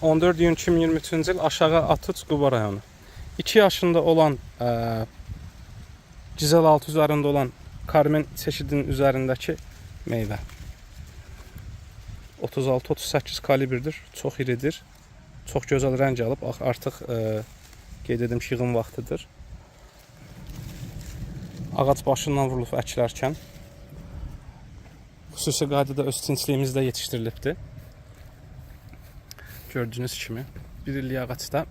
14 iyun 2023-cü il Aşağı Atıç, Quba rayonu. 2 yaşında olan Cizəl 6 üzərində olan Karmen çeşidinin üzərindəki meyvə. 36-38 kalibrdir, çox iridir, çox gözəl rəng alıb, artıq qeyd edim ki, yığım vaxtıdır. Ağac başından vurulub əkilərkən xüsusi qaydada öz tinçliyimizdə yetişdirilibdir. Gördüyünüz kimi bir illik ağacda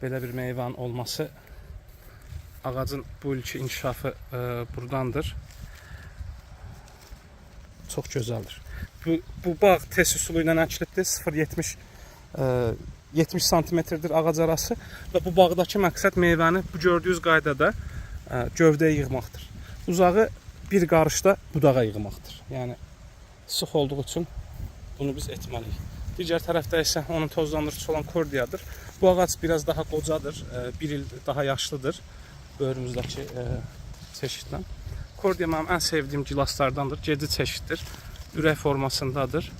belə bir meyvanın olması, ağacın bu ilki inkişafı buradandır. Çox gözəldir. Bu bağ test üsulu ilə əkilibdir. 0-70 santimetrdir ağac arası və bu bağdakı məqsəd meyvəni bu gördüyünüz qaydada gövdəyə yığmaqdır. Uzağı bir qarışda budağa yığmaqdır. Yəni sıx olduğu üçün bunu biz etməliyik. Digər tərəfdə isə onun tozlandırıcısı olan kordiyadır. Bu ağac biraz daha qocadır, bir il daha yaşlıdır böyrümüzdəki çeşidlə. Kordiya mənim ən sevdiyim gilaslardandır, gedi çeşiddir, ürək formasındadır,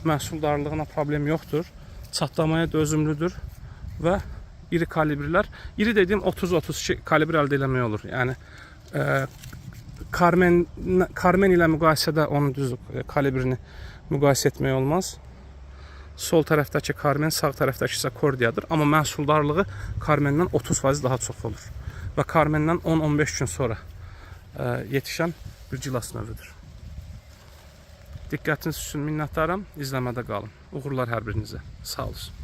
məhsuldarlığına problem yoxdur, çatlamaya dözümlüdür və iri kalibrlər, iri dediyim 30-32 kalibr əldə eləmək olur. Yəni Karmen ilə müqayisədə onun düz kalibrini müqayisə etmək olmaz. Sol tərəfdəki Karmen, sağ tərəfdəki isə kordiyadır. Amma məhsuldarlığı Karmenden 30% daha çox olur. Və Karmenden 10-15 gün sonra yetişən bir gilas növüdür. Diqqətiniz üçün minnətdaram. İzləmədə qalın. Uğurlar hər birinizə. Sağ olun.